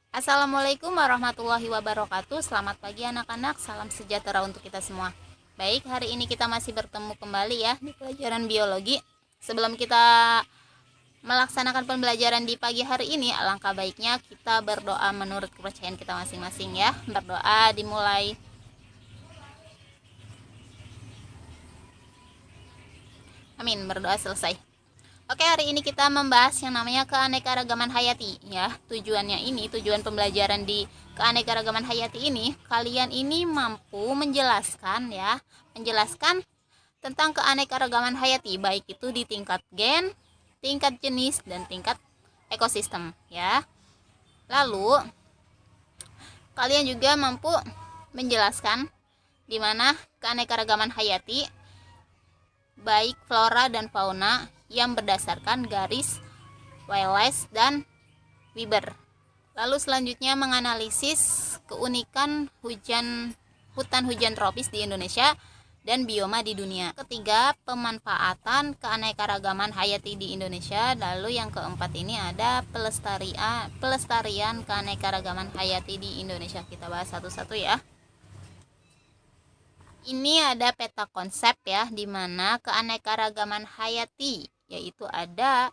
Assalamualaikum warahmatullahi wabarakatuh. Selamat pagi anak-anak, salam sejahtera untuk kita semua. Baik, hari ini kita masih bertemu kembali ya di pelajaran biologi. Sebelum kita melaksanakan pembelajaran di pagi hari ini, alangkah baiknya kita berdoa menurut kepercayaan kita masing-masing ya. Berdoa dimulai. Amin, berdoa selesai. Oke, hari ini kita membahas yang namanya keanekaragaman hayati ya. Tujuan pembelajaran di keanekaragaman hayati ini, kalian ini mampu menjelaskan tentang keanekaragaman hayati, baik itu di tingkat gen, tingkat jenis, dan tingkat ekosistem ya. Lalu kalian juga mampu menjelaskan di mana keanekaragaman hayati baik flora dan fauna yang berdasarkan garis Wallace dan Weber. Lalu selanjutnya menganalisis keunikan hutan hujan tropis di Indonesia dan bioma di dunia. Ketiga, pemanfaatan keanekaragaman hayati di Indonesia. Lalu yang keempat ini ada pelestarian keanekaragaman hayati di Indonesia. Kita bahas satu-satu ya. Ini ada peta konsep ya, di mana keanekaragaman hayati, yaitu ada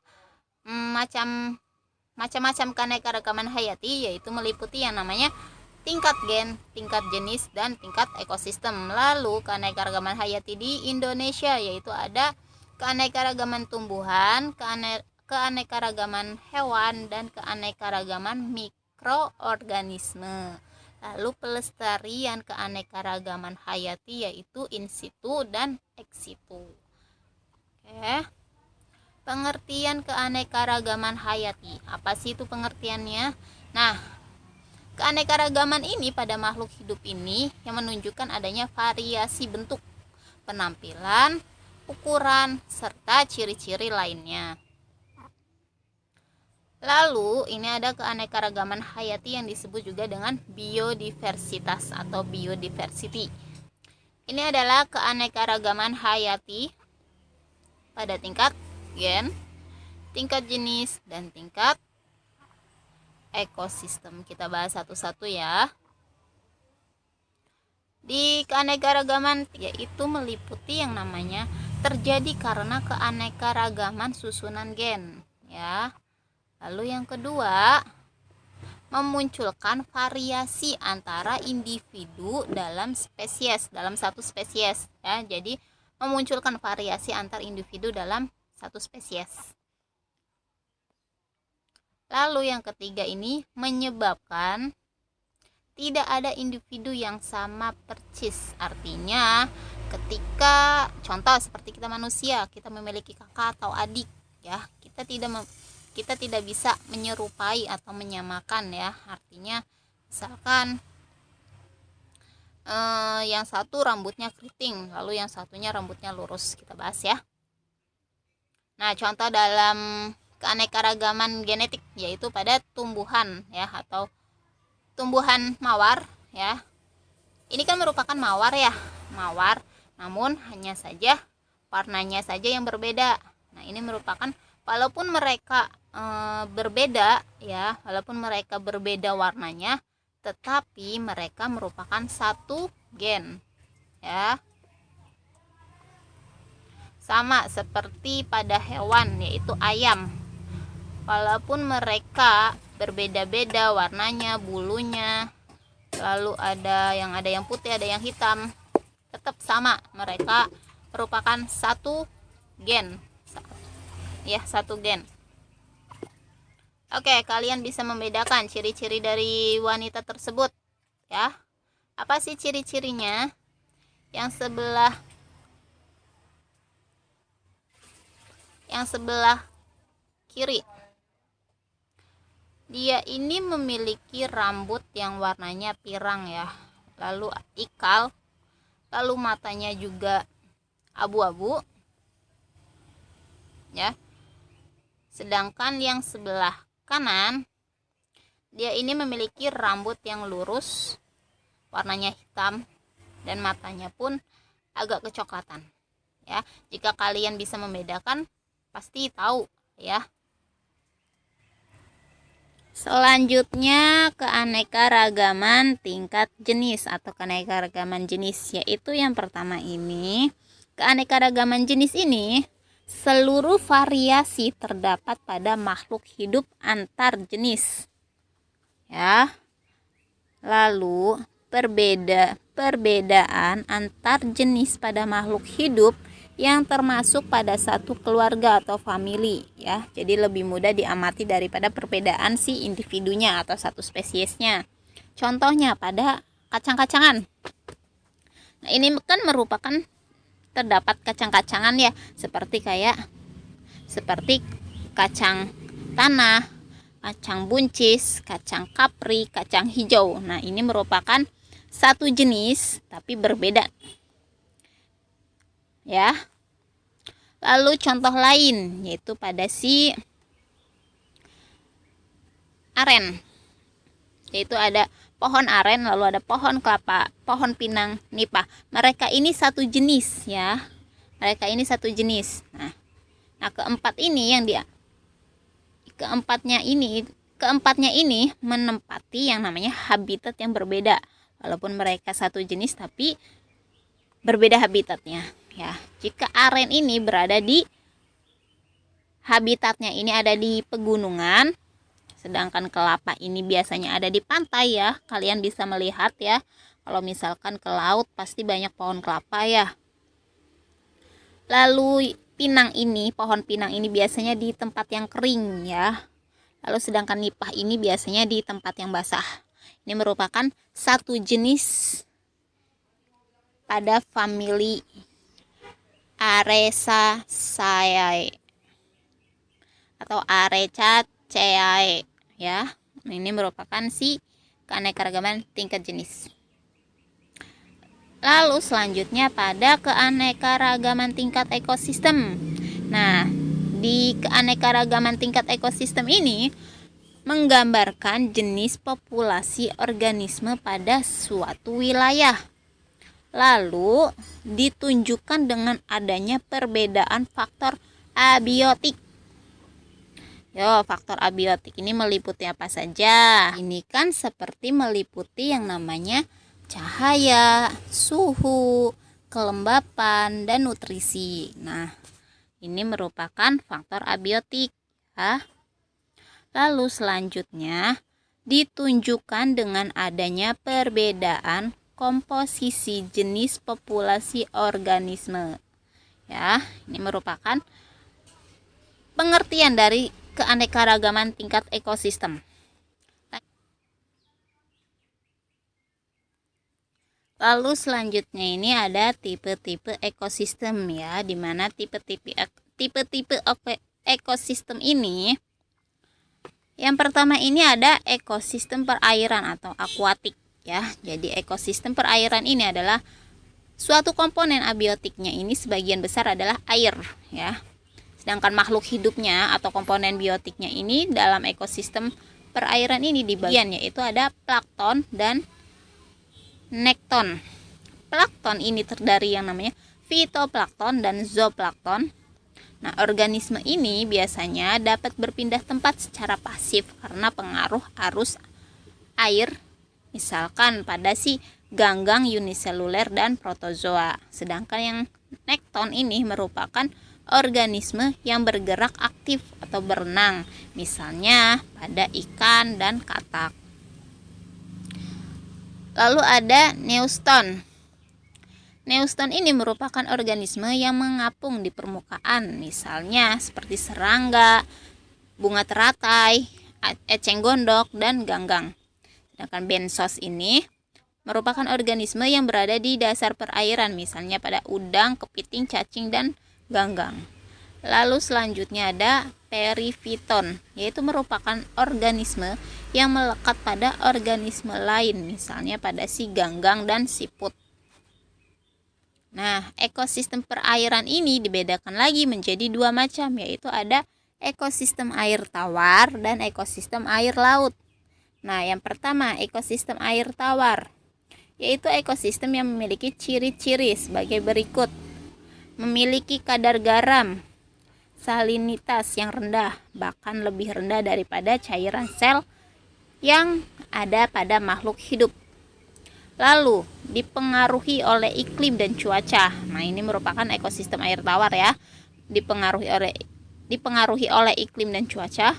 macam-macam keanekaragaman hayati, yaitu meliputi yang namanya tingkat gen, tingkat jenis, dan tingkat ekosistem. Lalu keanekaragaman hayati di Indonesia, yaitu ada keanekaragaman tumbuhan, keanekaragaman hewan, dan keanekaragaman mikroorganisme. Lalu pelestarian keanekaragaman hayati yaitu in situ dan ex situ. Oke. Pengertian keanekaragaman hayati. Apa sih itu pengertiannya? Nah, keanekaragaman ini pada makhluk hidup ini yang menunjukkan adanya variasi bentuk, penampilan, ukuran, serta ciri-ciri lainnya. Lalu ini ada keanekaragaman hayati yang disebut juga dengan biodiversitas atau biodiversity. Ini adalah keanekaragaman hayati pada tingkat gen, tingkat jenis, dan tingkat ekosistem. Kita bahas satu-satu ya. Di keanekaragaman yaitu meliputi yang namanya terjadi karena keanekaragaman susunan gen ya. Lalu yang kedua, memunculkan variasi antara individu dalam spesies, dalam satu spesies ya. Jadi memunculkan variasi antar individu dalam satu spesies. Lalu yang ketiga ini menyebabkan tidak ada individu yang sama persis. Artinya ketika contoh seperti kita manusia, kita memiliki kakak atau adik ya, kita tidak bisa menyerupai atau menyamakan ya. Artinya misalkan yang satu rambutnya keriting, lalu yang satunya rambutnya lurus. Kita bahas ya. Nah, contoh dalam keanekaragaman genetik yaitu pada tumbuhan ya, atau tumbuhan mawar ya. Ini kan merupakan mawar ya, mawar, namun hanya saja warnanya saja yang berbeda. Nah, ini merupakan walaupun mereka berbeda ya, walaupun mereka berbeda warnanya, tetapi mereka merupakan satu gen ya. Sama seperti pada hewan yaitu ayam, walaupun mereka berbeda-beda warnanya, bulunya, lalu ada yang putih, ada yang hitam, tetap sama, mereka merupakan satu gen ya, satu gen. Oke, kalian bisa membedakan ciri-ciri dari wanita tersebut ya. Apa sih ciri-cirinya? Yang sebelah kiri, dia ini memiliki rambut yang warnanya pirang ya, lalu ikal, lalu matanya juga abu-abu ya. Sedangkan yang sebelah kanan, dia ini memiliki rambut yang lurus, warnanya hitam, dan matanya pun agak kecoklatan ya. Jika kalian bisa membedakan, pasti tahu ya. Selanjutnya keanekaragaman tingkat jenis atau keanekaragaman jenis, yaitu yang pertama ini, keanekaragaman jenis ini seluruh variasi terdapat pada makhluk hidup antar jenis. Ya. Lalu perbedaan antar jenis pada makhluk hidup yang termasuk pada satu keluarga atau famili, ya. Jadi lebih mudah diamati daripada perbedaan si individunya atau satu spesiesnya. Contohnya pada kacang-kacangan. Nah, ini kan merupakan terdapat kacang-kacangan ya, seperti kacang tanah, kacang buncis, kacang kapri, kacang hijau. Nah, ini merupakan satu jenis tapi berbeda. Ya. Lalu contoh lain yaitu pada si aren. Yaitu ada pohon aren, lalu ada pohon kelapa, pohon pinang, nipah. Mereka ini satu jenis ya. Mereka ini satu jenis. Nah, keempatnya ini menempati yang namanya habitat yang berbeda. Walaupun mereka satu jenis tapi berbeda habitatnya. Ya, jika aren ini berada di habitatnya ini ada di pegunungan, sedangkan kelapa ini biasanya ada di pantai ya. Kalian bisa melihat ya, kalau misalkan ke laut pasti banyak pohon kelapa ya. Lalu pohon pinang ini biasanya di tempat yang kering ya. Lalu sedangkan nipah ini biasanya di tempat yang basah. Ini merupakan satu jenis pada famili Arecaceae atau Arecaceae ya. Ini merupakan si keanekaragaman tingkat jenis. Lalu selanjutnya pada keanekaragaman tingkat ekosistem. Nah, di keanekaragaman tingkat ekosistem ini menggambarkan jenis populasi organisme pada suatu wilayah. Lalu ditunjukkan dengan adanya perbedaan faktor abiotik. Faktor abiotik ini meliputi apa saja? Ini kan seperti meliputi yang namanya cahaya, suhu, kelembapan, dan nutrisi. Nah, ini merupakan faktor abiotik ya. Lalu selanjutnya ditunjukkan dengan adanya perbedaan komposisi jenis populasi organisme. Ya, ini merupakan pengertian dari keanekaragaman tingkat ekosistem. Lalu selanjutnya ini ada tipe-tipe ekosistem ya, dimana tipe-tipe ekosistem ini, yang pertama ini ada ekosistem perairan atau akuatik ya. Jadi ekosistem perairan ini adalah suatu komponen abiotiknya ini sebagian besar adalah air ya. Sedangkan makhluk hidupnya atau komponen biotiknya ini dalam ekosistem perairan ini di bagian yaitu ada plankton dan nekton. Plankton ini terdiri yang namanya fitoplankton dan zooplankton. Nah, organisme ini biasanya dapat berpindah tempat secara pasif karena pengaruh arus air, misalkan pada si ganggang uniseluler dan protozoa. Sedangkan yang nekton ini merupakan organisme yang bergerak aktif atau berenang, misalnya pada ikan dan katak. Lalu ada neuston. Neuston ini merupakan organisme yang mengapung di permukaan, misalnya seperti serangga, bunga teratai, eceng gondok, dan ganggang. Sedangkan bensos ini merupakan organisme yang berada di dasar perairan, misalnya pada udang, kepiting, cacing, dan ganggang. Lalu selanjutnya ada perifiton, yaitu merupakan organisme yang melekat pada organisme lain, misalnya pada si ganggang dan siput. Nah, ekosistem perairan ini dibedakan lagi menjadi dua macam, yaitu ada ekosistem air tawar dan ekosistem air laut. Nah, yang pertama ekosistem air tawar, yaitu ekosistem yang memiliki ciri-ciri sebagai berikut. Memiliki kadar garam, salinitas yang rendah, bahkan lebih rendah daripada cairan sel yang ada pada makhluk hidup. Lalu dipengaruhi oleh iklim dan cuaca. Nah, ini merupakan ekosistem air tawar ya. Dipengaruhi oleh iklim dan cuaca.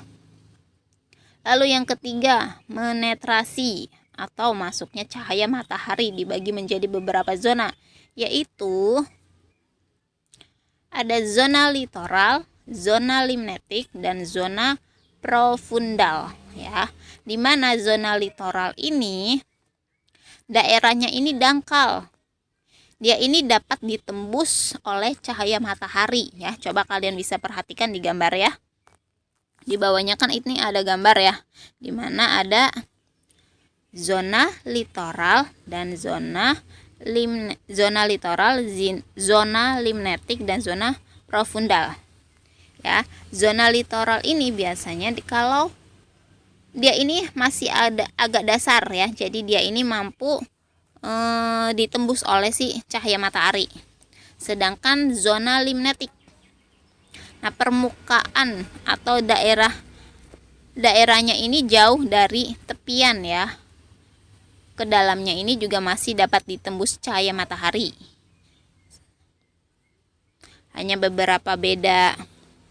Lalu yang ketiga, menetrasi atau masuknya cahaya matahari dibagi menjadi beberapa zona, yaitu ada zona litoral, zona limnetik, dan zona profundal ya. Dimana zona litoral ini daerahnya ini dangkal. Dia ini dapat ditembus oleh cahaya matahari ya. Coba kalian bisa perhatikan di gambar ya. Di bawahnya kan ini ada gambar ya. Dimana ada zona litoral dan zona litoral, zona limnetik, dan zona profundal. Ya, zona litoral ini biasanya kalau dia ini masih ada agak dasar ya, jadi dia ini mampu ditembus oleh si cahaya matahari. Sedangkan zona limnetik, nah permukaan atau daerahnya ini jauh dari tepian ya, ke dalamnya ini juga masih dapat ditembus cahaya matahari. Hanya beberapa beda,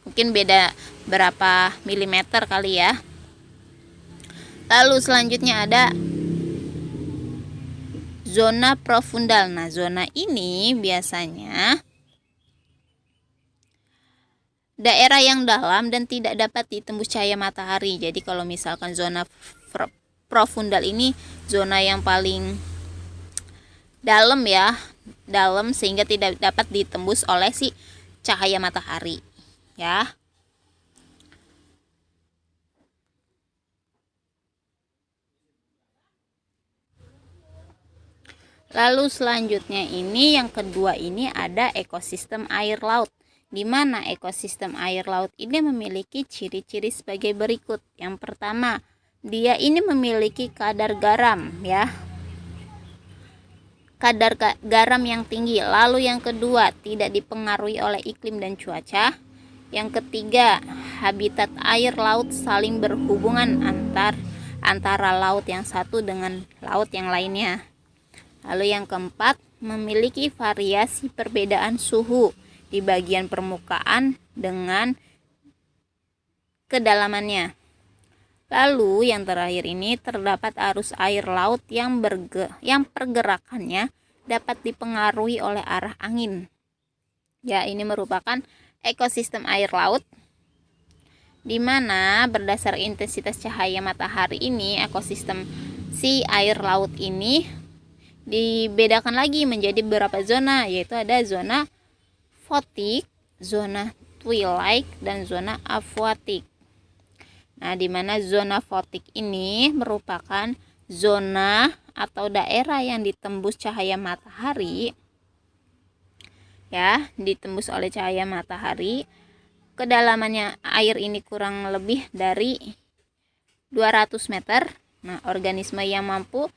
mungkin beda berapa milimeter kali ya. Lalu selanjutnya ada zona profundal. Nah, zona ini biasanya daerah yang dalam dan tidak dapat ditembus cahaya matahari. Jadi kalau misalkan zona profundal ini zona yang paling dalam ya, dalam sehingga tidak dapat ditembus oleh si cahaya matahari ya. Lalu selanjutnya ini yang kedua ini ada ekosistem air laut, di mana ekosistem air laut ini memiliki ciri-ciri sebagai berikut. Yang pertama, dia ini memiliki kadar garam ya, kadar garam yang tinggi. Lalu yang kedua, tidak dipengaruhi oleh iklim dan cuaca. Yang ketiga, habitat air laut saling berhubungan antara laut yang satu dengan laut yang lainnya. Lalu yang keempat, memiliki variasi perbedaan suhu di bagian permukaan dengan kedalamannya. Lalu yang terakhir ini, terdapat arus air laut yang pergerakannya dapat dipengaruhi oleh arah angin. Ya, ini merupakan ekosistem air laut, di mana berdasar intensitas cahaya matahari ini, ekosistem si air laut ini dibedakan lagi menjadi beberapa zona, yaitu ada zona fotik, zona twilight, dan zona aquatic. Nah, di mana zona fotik ini merupakan zona atau daerah yang ditembus cahaya matahari ya, ditembus oleh cahaya matahari. Kedalamannya air ini kurang lebih dari 200 meter. Nah, organisme yang mampu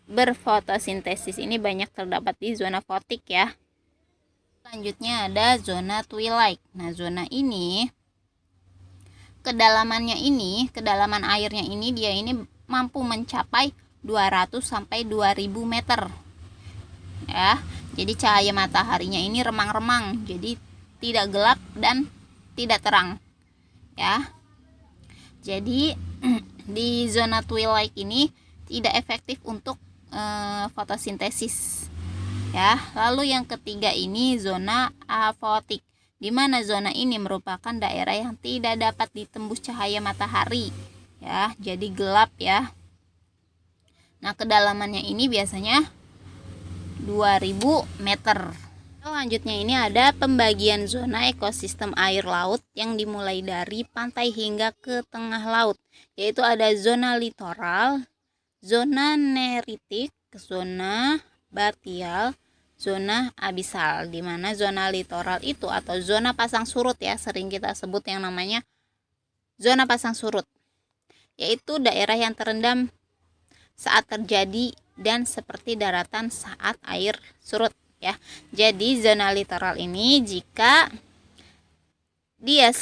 berfotosintesis ini banyak terdapat di zona fotik ya. Selanjutnya ada zona twilight. Nah, zona ini kedalaman airnya ini dia ini mampu mencapai 200 sampai 2000 meter. Ya. Jadi cahaya mataharinya ini remang-remang. Jadi tidak gelap dan tidak terang. Ya. Jadi di zona twilight ini tidak efektif untuk fotosintesis ya. Lalu yang ketiga ini zona afotik, di mana zona ini merupakan daerah yang tidak dapat ditembus cahaya matahari ya, jadi gelap ya. Nah, kedalamannya ini biasanya 2000 meter. Selanjutnya ini ada pembagian zona ekosistem air laut yang dimulai dari pantai hingga ke tengah laut, yaitu ada zona litoral, zona neritik, zona batial, zona abisal. Di mana zona litoral itu atau zona pasang surut ya, sering kita sebut yang namanya zona pasang surut, yaitu daerah yang terendam saat terjadi dan seperti daratan saat air surut ya. Jadi zona litoral ini jika dia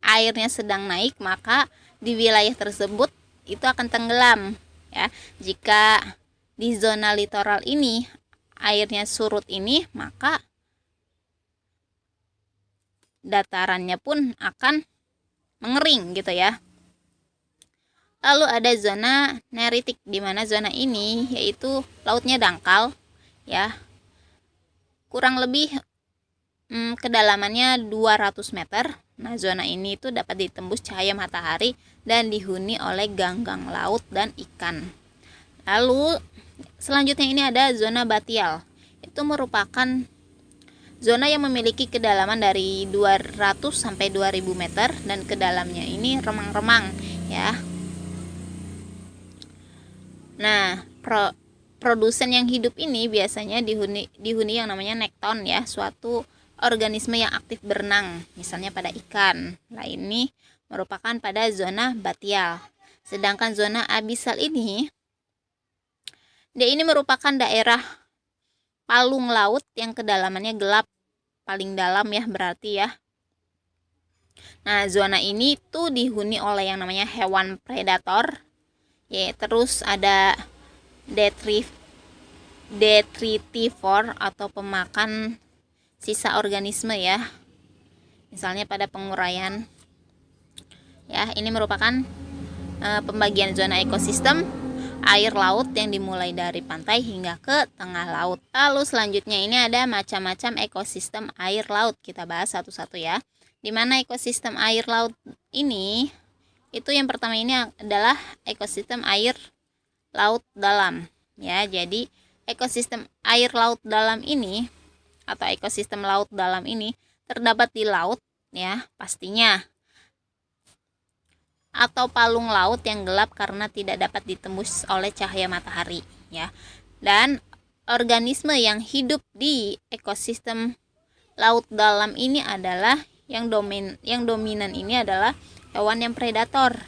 airnya sedang naik, maka di wilayah tersebut itu akan tenggelam ya. Jika di zona litoral ini airnya surut ini, maka datarannya pun akan mengering gitu ya. Lalu ada zona neritik, di mana zona ini yaitu lautnya dangkal ya. Kurang lebih kedalamannya 200 meter. Nah, zona ini itu dapat ditembus cahaya matahari dan dihuni oleh ganggang laut dan ikan. Lalu selanjutnya ini ada zona batial. Itu merupakan zona yang memiliki kedalaman dari 200 sampai 2000 meter dan kedalamnya ini remang-remang ya. Nah, produsen yang hidup ini biasanya dihuni yang namanya nekton ya, suatu organisme yang aktif berenang, misalnya pada ikan. Nah, ini merupakan pada zona batial. Sedangkan zona abisal ini, dia ini merupakan daerah palung laut yang kedalamannya gelap, paling dalam ya berarti ya. Nah, zona ini tuh dihuni oleh yang namanya hewan predator. Ya, terus ada detritivore atau pemakan sisa organisme ya. Misalnya pada penguraian. Ya, ini merupakan pembagian zona ekosistem air laut yang dimulai dari pantai hingga ke tengah laut. Lalu selanjutnya ini ada macam-macam ekosistem air laut. Kita bahas satu-satu ya. Di mana ekosistem air laut ini, itu yang pertama ini adalah ekosistem air laut dalam ya. Jadi ekosistem air laut dalam ini atau ekosistem laut dalam ini terdapat di laut ya pastinya, atau palung laut yang gelap karena tidak dapat ditembus oleh cahaya matahari ya. Dan organisme yang hidup di ekosistem laut dalam ini adalah yang dominan ini adalah hewan yang predator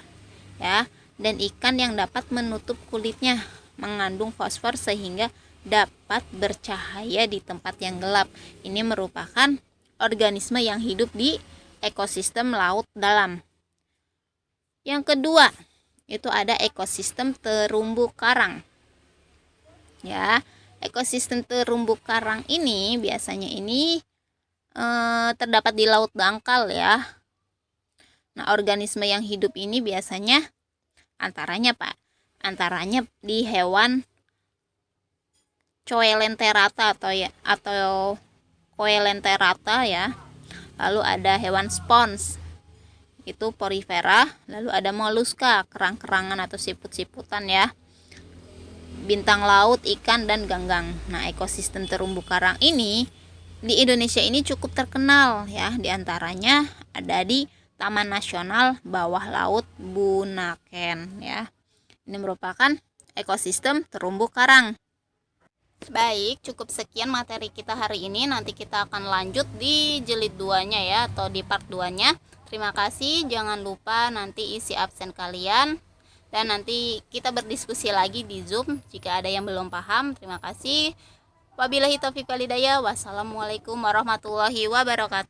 ya, dan ikan yang dapat menutup kulitnya mengandung fosfor sehingga dapat bercahaya di tempat yang gelap. Ini merupakan organisme yang hidup di ekosistem laut dalam. Yang kedua, itu ada ekosistem terumbu karang. Ya, ekosistem terumbu karang ini biasanya ini terdapat di laut dangkal ya. Nah, organisme yang hidup ini biasanya antaranya di hewan Coelenterata atau Coelenterata ya. Lalu ada hewan spons, itu porifera. Lalu ada moluska, kerang-kerangan atau siput-siputan ya. Bintang laut, ikan dan ganggang. Nah, ekosistem terumbu karang ini di Indonesia ini cukup terkenal ya. Di antaranya ada di Taman Nasional Bawah Laut Bunaken ya. Ini merupakan ekosistem terumbu karang. Baik, cukup sekian materi kita hari ini. Nanti kita akan lanjut di jilid 2-nya ya, atau di part 2-nya. Terima kasih, jangan lupa nanti isi absen kalian. Dan nanti kita berdiskusi lagi di Zoom jika ada yang belum paham. Terima kasih. Wabillahi taufiq walhidayah. Wassalamualaikum warahmatullahi wabarakatuh.